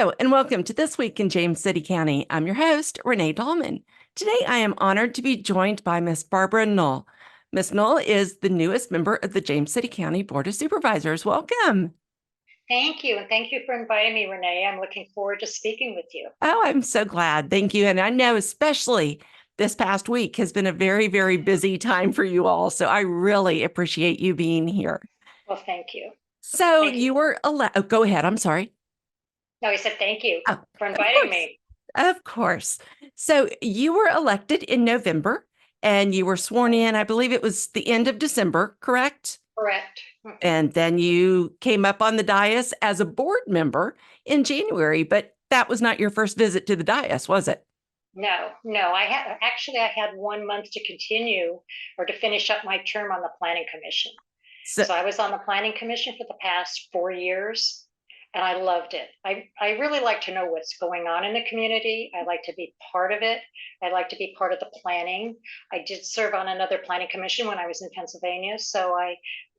Hello, and welcome to This Week in James City County. I'm your host, Renee Dahlman. Today, I am honored to be joined by Miss Barbara Null. Miss Null is the newest member of the James City County Board of Supervisors. Welcome. Thank you. And thank you for inviting me, Renee. I'm looking forward to speaking with you. Oh, I'm so glad. Thank you. And I know especially this past week has been a very, very busy time for you all. So I really appreciate you being here. Well, thank you. So Thank you. you were elected. Oh, go ahead. I'm sorry. No, I said thank you Oh, for of inviting course. me. Of course. So you were elected in November and you were sworn in, I believe it was the end of December, correct? Correct. And then you came up on the dais as a board member in January, but that was not your first visit to the dais, was it? No. I had 1 month to continue or to finish up my term on the Planning Commission. So, So I was on the Planning Commission for the past 4 years, and I loved it. I really like to know what's going on in the community. I like to be part of it. I like to be part of the planning. I did serve on another planning commission when I was in Pennsylvania, so I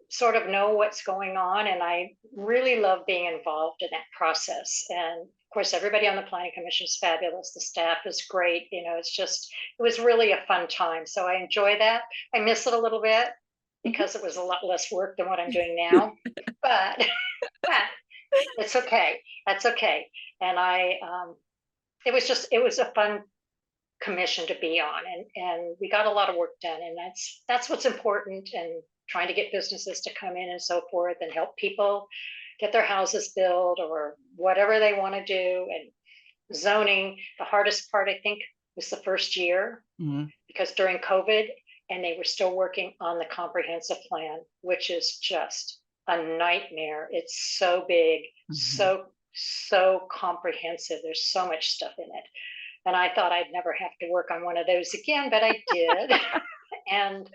sort of know what's going on, and I really love being involved in that process. And of course, everybody on the planning commission is fabulous. The staff is great. It was really a fun time. So I enjoy that. I miss it a little bit because it was a lot less work than what I'm doing now, but but it's okay. That's okay. And it was a fun commission to be on, and we got a lot of work done, and that's what's important, and trying to get businesses to come in and so forth and help people get their houses built or whatever they want to do. And zoning, the hardest part I think was the first year, because during COVID, and they were still working on the comprehensive plan, which is just a nightmare. It's so big, so comprehensive. There's so much stuff in it. And I thought I'd never have to work on one of those again, but I did. And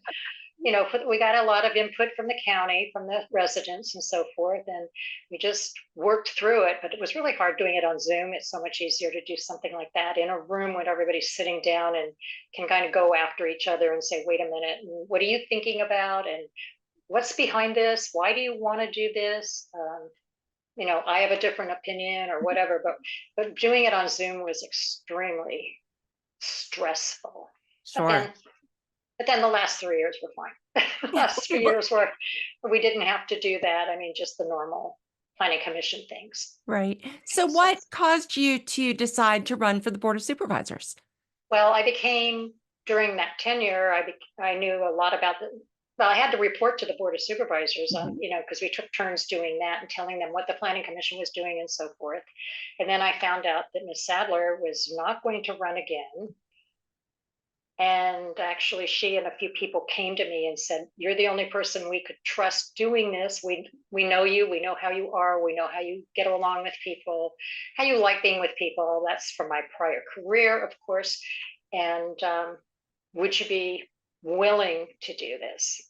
we got a lot of input from the county, from the residents and so forth, and we just worked through it. But it was really hard doing it on Zoom. It's so much easier to do something like that in a room when everybody's sitting down and can kind of go after each other and say, wait a minute, what are you thinking about? And what's behind this? Why do you want to do this? I have a different opinion or whatever, but doing it on Zoom was extremely stressful. But sure. then the last 3 years were fine. The last 3 years where we didn't have to do that. I mean, just the normal planning commission things. Right. So what caused you to decide to run for the Board of Supervisors? Well, during that tenure, I knew a lot about I had to report to the Board of Supervisors on, because we took turns doing that and telling them what the Planning Commission was doing and so forth. And then I found out that Ms. Sadler was not going to run again. And actually, she and a few people came to me and said, you're the only person we could trust doing this. We know you. We know how you are. We know how you get along with people, how you like being with people. That's from my prior career, of course. And would you be willing to do this?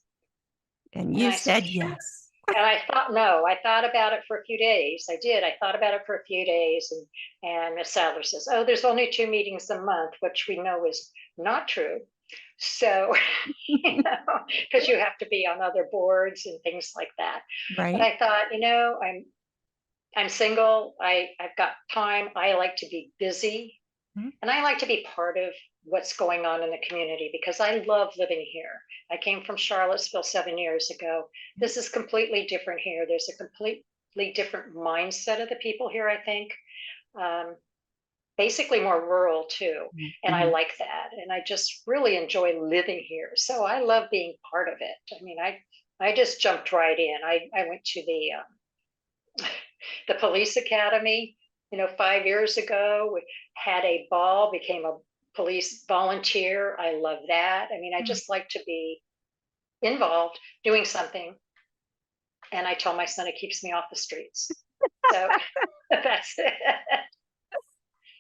And you said yes. And I thought, no, I thought about it for a few days. I did. I thought about it for a few days. And Ms. Sadler says, oh, there's only 2 meetings a month, which we know is not true. So, because you have to be on other boards and things like that. Right. But I thought, I'm single. I've got time. I like to be busy. And I like to be part of what's going on in the community because I love living here. I came from Charlottesville 7 years ago. This is completely different here. There's a completely different mindset of the people here, I think. Basically more rural too. And I like that. And I just really enjoy living here. So I love being part of it. I mean, I just jumped right in. I went to the police academy, 5 years ago. We had a ball, became a police volunteer. I love that. I mean, I just like to be involved doing something. And I tell my son it keeps me off the streets. So that's it.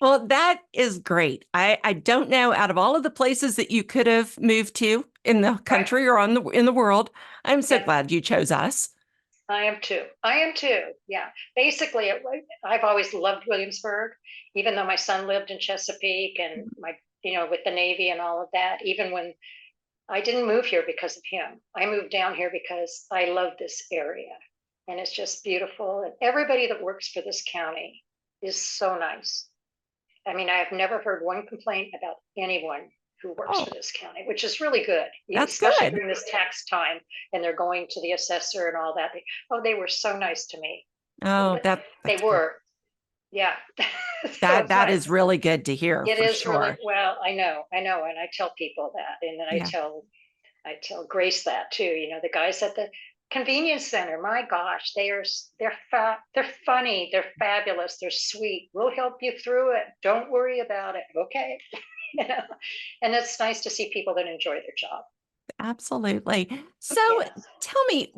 Well, that is great. I don't know, out of all of the places that you could have moved to in the country or in the world, I'm so glad you chose us. I am too. Yeah. Basically, I've always loved Williamsburg, even though my son lived in Chesapeake and with the Navy and all of that. Even when I didn't move here because of him, I moved down here because I love this area, and it's just beautiful. And everybody that works for this county is so nice. I mean, I have never heard one complaint about anyone who works Oh, for this county, which is really good, that's especially good. during this tax time and they're going to the assessor and all that. Oh, they were so nice to me. Oh, They that's good. were, yeah. So That it's that nice. is really good to hear It for is really sure. well. I know, and I tell people that, and then Yeah, I tell Grace that too. You know, the guys at the convenience center. My gosh, they're funny, they're fabulous, they're sweet. We'll help you through it. Don't worry about it. Okay, you know, and it's nice to see people that enjoy their job. absolutely. So Yes, tell me,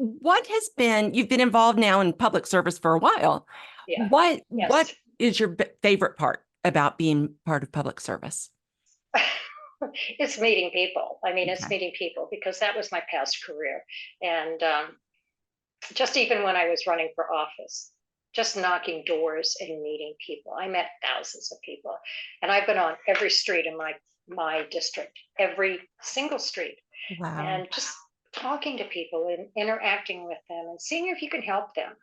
you've been involved now in public service for a while. yeah, What yes. is your favorite part about being part of public service? It's meeting people. I mean, it's Okay. meeting people because that was my past career, and just even when I was running for office, just knocking doors and meeting people. I met thousands of people, and I've been on every street in my district, every single street, Wow. and just talking to people and interacting with them and seeing if you can help them.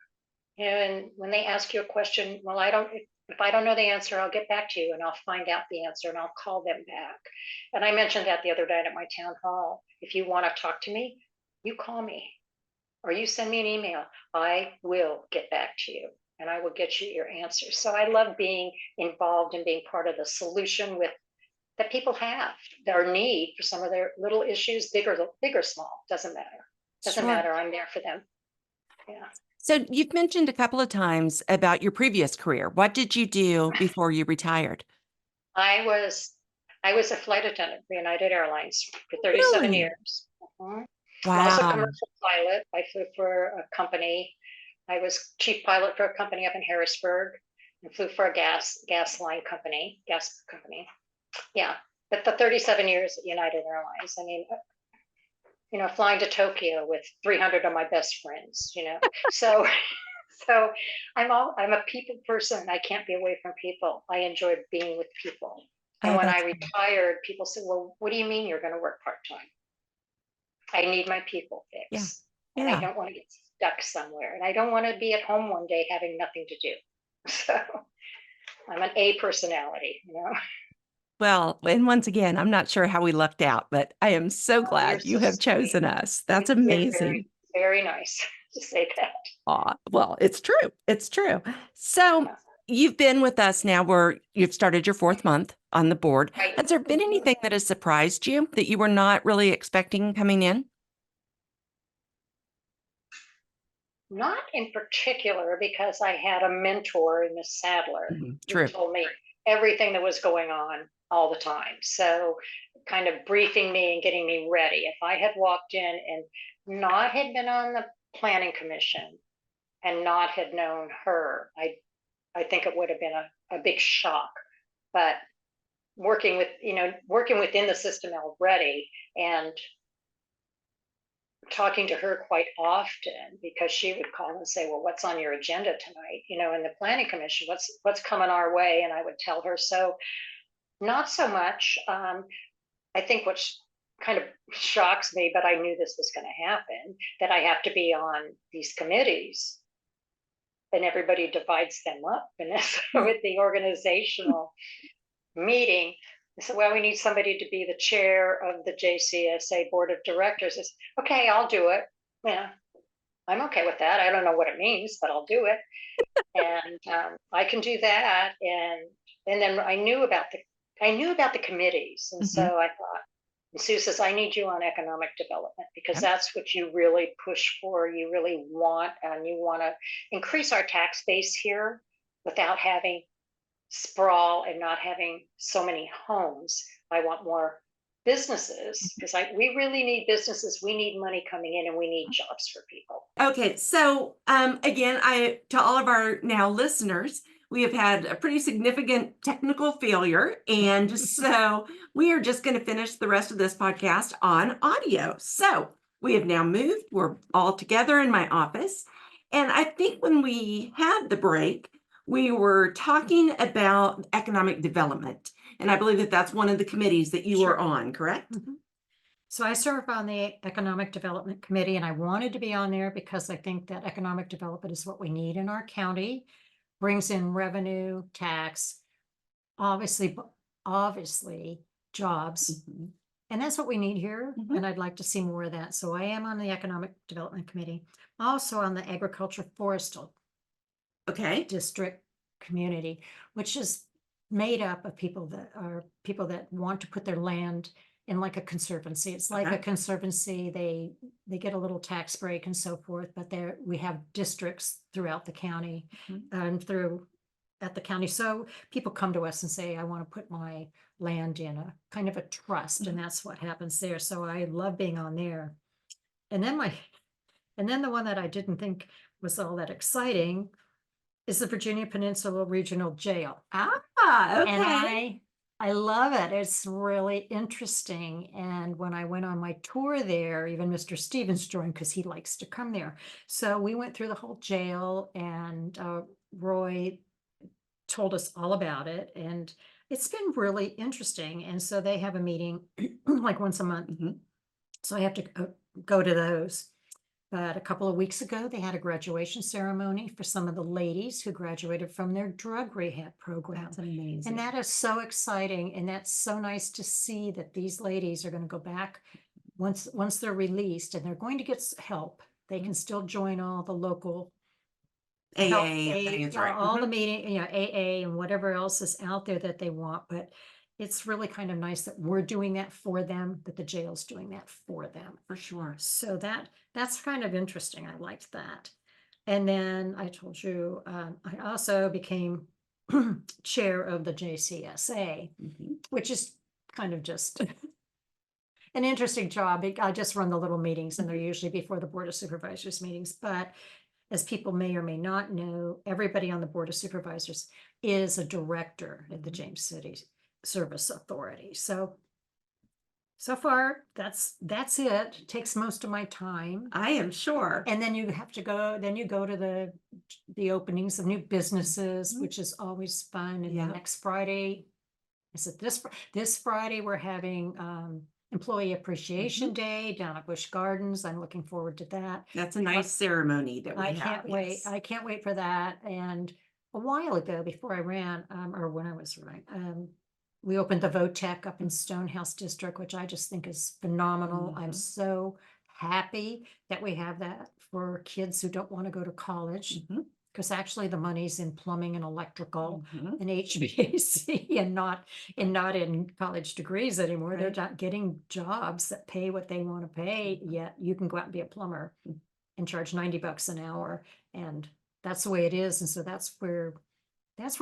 And when they ask you a question, well, I don't. If I don't know the answer, I'll get back to you and I'll find out the answer and I'll call them back. And I mentioned that the other night at my town hall. If you want to talk to me, you call me or you send me an email, I will get back to you and I will get you your answers. So I love being involved and being part of the solution with that people have their need for some of their little issues, big or small, doesn't matter. Doesn't Sure. matter. I'm there for them. Yeah. So you've mentioned a couple of times about your previous career. What did you do before you retired? I was I was a flight attendant for United Airlines for 37 Really? years. Mhm. I'm also a Wow. commercial pilot. I flew for a company. I was chief pilot for a company up in Harrisburg and flew for a gas company. Yeah. But for 37 years at United Airlines, I mean, flying to Tokyo with 300 of my best friends. So, so I'm a people person. I can't be away from people. I enjoy being with people. And Oh, when I that's retired, people said, well, what do you mean you're going to work part time? I need my people yeah. fix. And I Yeah. don't want to get stuck somewhere. And I don't want to be at home one day having nothing to do. So I'm an A personality. Well, and once again, I'm not sure how we lucked out, but I am so Oh, you're glad you so have sweet. chosen us. That's You're amazing. very, very nice to say that. Aw, well, it's true. It's true. So Yeah. you've been with us now where you've started your fourth month on the board. Right. Has there been anything that has surprised you that you were not really expecting coming in? Not in particular, because I had a mentor in Miss Sadler Mhm. who True. told me everything that was going on all the time. So, kind of briefing me and getting me ready. If I had walked in and not had been on the planning commission and not had known her, I think it would have been a big shock. But working within the system already and talking to her quite often because she would call and say, well, what's on your agenda tonight, in the planning commission, what's coming our way, and I would tell her. So not so much. I think what kind of shocks me, but I knew this was going to happen, that I have to be on these committees and everybody divides them up, and so with the organizational meeting, I said, well, we need somebody to be the chair of the JCSA board of directors. I said, okay, I'll do it. Yeah, I'm okay with that. I don't know what it means, but I'll do it. And I can do that. And then I knew about the committees. And so Mhm. I thought, and Sue says, I need you on economic development because Yep. that's what you really push for. You really want, and you want to increase our tax base here without having sprawl and not having so many homes. I want more businesses because we really need businesses. We need money coming in and we need jobs for people. Okay, so again, I to all of our now listeners, we have had a pretty significant technical failure, and so we are just going to finish the rest of this podcast on audio. So we have now moved. We're all together in my office, and I think when we had the break, we were talking about economic development, and I believe that that's one of the committees that you were Sure. on, correct? Mhm. So I serve on the Economic Development Committee, and I wanted to be on there because I think that economic development is what we need in our county. brings in revenue, tax, obviously, jobs. Mhm. And that's what we need here, Mhm. and I'd like to see more of that. So I am on the Economic Development Committee, also on the Agriculture Forestal Okay. District Community, which is made up of people that want to put their land in like a conservancy. It's like a Okay. conservancy. They get a little tax break and so forth, but we have districts throughout the county Mhm. and through at the county. So people come to us and say, I want to put my land in a kind of a trust, and that's what happens there. So I love being on there. And then the one that I didn't think was all that exciting is the Virginia Peninsula Regional Jail. Ah, And okay. I love it. It's really interesting. And when I went on my tour there, even Mr. Stevens joined because he likes to come there. So we went through the whole jail, and Roy told us all about it. And it's been really interesting. And so they have a meeting like once a month. Mhm. So I have to go to those. But a couple of weeks ago, they had a graduation ceremony for some of the ladies who graduated from their drug rehab program. That's amazing. And that is so exciting. And that's so nice to see that these ladies are going to go back once they're released, and they're going to get help. They can still join all the local help, AA, I think it's right. all the Mhm. meeting, AA and whatever else is out there that they want. But it's really kind of nice that we're doing that for them, that the jail's doing that for them. For sure. So that's kind of interesting. I liked that. And then I told you, I also became chair of the JCSA, Mhm. which is kind of just an interesting job. I just run the little meetings, and they're usually before the Board of Supervisors meetings. But as people may or may not know, everybody on the Board of Supervisors is a director at the James City Service Authority. So far, that's it. It takes most of my time. I am sure. And then you go to the openings of new businesses, Mhm. which is always fun. And Yeah. next Friday, is it this Friday, we're having Employee Appreciation Day down at Busch Gardens. I'm looking forward to that. That's a nice ceremony that we I have. can't wait. Yes. I can't wait for that. And a while ago, before I ran, or when I was running, we opened the VOTEC up in Stonehouse District, which I just think is phenomenal. I'm Mhm. so happy that we have that for kids who don't want to go to college, Mhm. because actually the money's in plumbing and electrical Mhm. and HVAC, and not in college degrees anymore. They're Right. not getting jobs that pay what they want to pay, yet you can go out and be a plumber and charge $90 an hour. And that's the way it is. And so that's where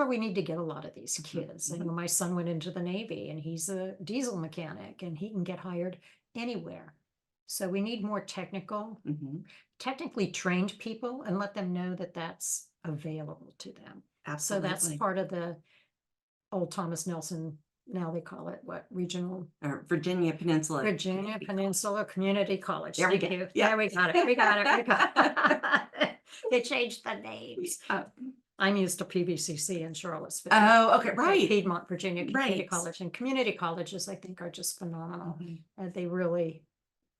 we need to get a lot of these kids. I know my son went into the Navy, and he's a diesel mechanic, and he can get hired anywhere. So we need more Mhm. technically trained people, and let them know that that's available to them. So that's Absolutely. part of the old Thomas Nelson, now they call it what, regional Or Virginia Peninsula. Virginia Community Peninsula Community College. There we Thank go. you. Yeah. There we got it. We got it. We got it. They changed the names. I'm used to PVCC in Charlottesville. Oh, okay, right. Piedmont, Virginia Community Right. College. And community colleges, I think, are just phenomenal. Mhm. And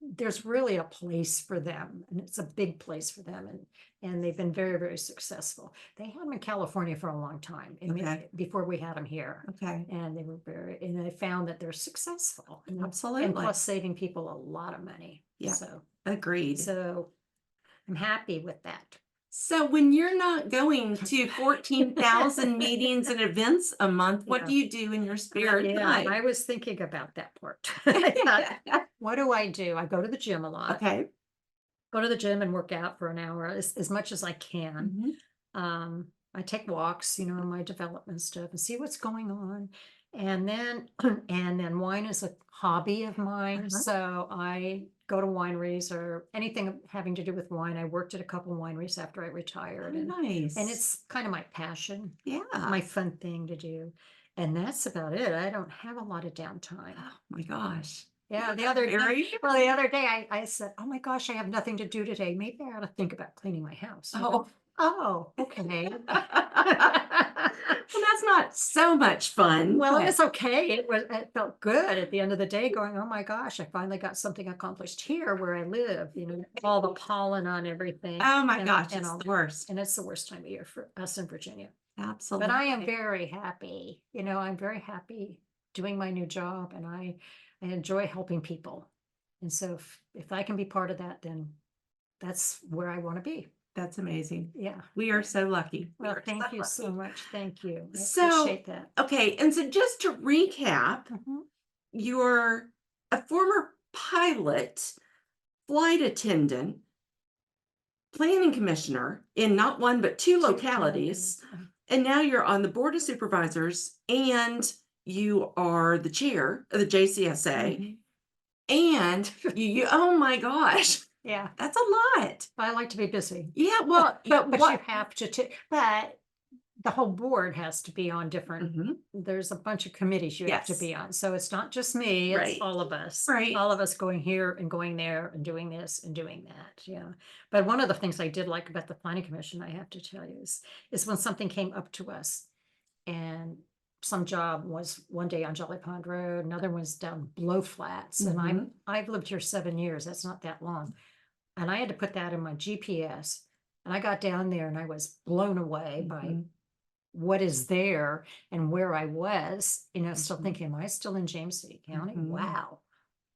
there's really a place for them, and it's a big place for them. And they've been very, very successful. They had them in California for a long time, Okay. before we had them here. Okay. And I found that they're successful. And Absolutely. plus saving people a lot of money. Yeah. So Agreed. I'm happy with that. So when you're not going to 14,000 meetings and events a month, what Yeah. do you do in your spare Yeah, time? I was thinking about that part. I thought, what do? I go to the gym a lot. Okay. Go to the gym and work out for an hour as much as I can. Mhm. I take walks, my development stuff, and see what's going on. And then wine is a hobby of mine. So I go to wineries or anything having to do with wine. I worked at a couple wineries after I retired. Oh, nice. And it's kind of my passion, Yeah. my fun thing to do. And that's about it. I don't have a lot of downtime. Oh my gosh. Yeah, the other Very day I said, oh my gosh, I have nothing to do today. Maybe I ought to think about cleaning my house. Oh, okay. Well, that's not so much fun. Well, it but- was okay. It felt good at the end of the day going, oh my gosh, I finally got something accomplished here where I live, all the pollen on everything. Oh my and- gosh, and it's all the worst. And it's the worst time of year for us in Virginia. Absolutely. But I am very happy, I'm very happy doing my new job, and I enjoy helping people. And so if I can be part of that, then that's where I want to be. That's amazing. Yeah. We are so lucky. We Well, are thank you lucky. so much. Thank you. I So, appreciate that. okay, and so just to recap, Mhm. you're a former pilot, flight attendant, planning commissioner in not one but two localities, and now you're on the board of supervisors, and you are the chair of the JCSA, Mhm. and oh my gosh, Yeah, that's a lot. I like to be busy. Yeah, well, but But you what? have but the whole board has to be on different, Mhm. there's a bunch of committees you have to Yes. be on. So it's not just me, it's Right. all of us. Right. All of us going here and going there and doing this and doing that. Yeah. But one of the things I did like about the planning commission, I have to tell you, is when something came up to us, and some job was one day on Jolly Pond Road, another one's down Blow Flats. And Mhm. I've lived here 7 years. That's not that long. And I had to put that in my GPS. And I got down there and I was blown away by Mhm. what is there and where I was, still Mhm. thinking, am I still in James City County? Mhm. Wow.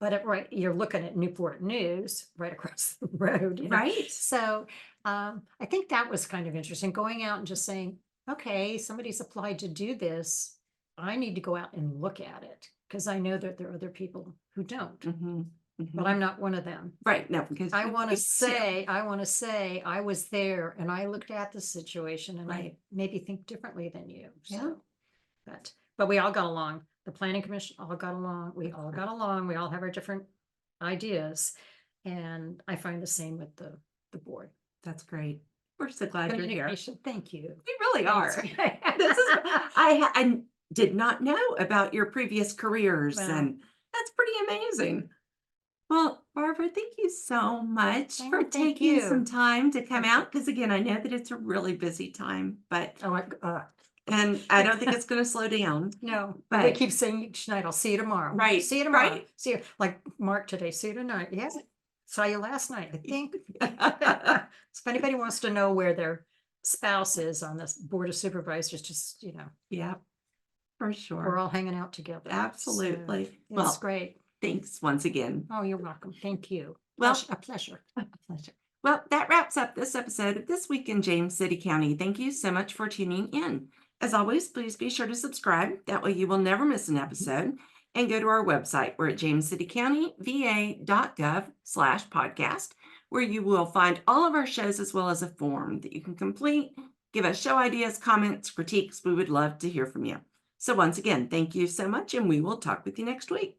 But you're looking at Newport News right across the road. Right. So I think that was kind of interesting, going out and just saying, okay, somebody's applied to do this. I need to go out and look at it, because I know that there are other people who don't, Mhm. but Mhm. I'm not one of them. Right. No, because I you want to need say, I was there and I looked at the situation, and I Right. maybe think differently than you. Yeah. So, but we all got along. The planning commission all got along. We all got along. We all have our different ideas. And I find the same with the board. That's great. We're so glad you're here. Communication, thank you. We really are. Thanks. This is I did not know about your previous careers, Well, and that's pretty amazing. Well, Barbara, thank you so much Oh, for thank taking some you. time to come Thank you. out. Because again, I know that it's a really busy time, but Oh, and I don't think it's going to slow down. no, But we keep saying each night, I'll see you tomorrow. Right, See you tomorrow. right. See you, like Mark today, see you tonight. Yes. Saw you last night, I think. So if anybody wants to know where their spouse is on this board of supervisors, just, Yeah, for we're sure. all hanging out together. Absolutely. So, Well, it's great. thanks once again. Oh, you're welcome. Thank you. Well, A pleasure. a pleasure. Well, that wraps up this episode of This Week in James City County. Thank you so much for tuning in. As always, please be sure to subscribe. That way you will never miss an episode. And go to our website. We're at jamescitycountyva.gov/podcast, where you will find all of our shows as well as a form that you can complete. Give us show ideas, comments, critiques. We would love to hear from you. So once again, thank you so much, and we will talk with you next week.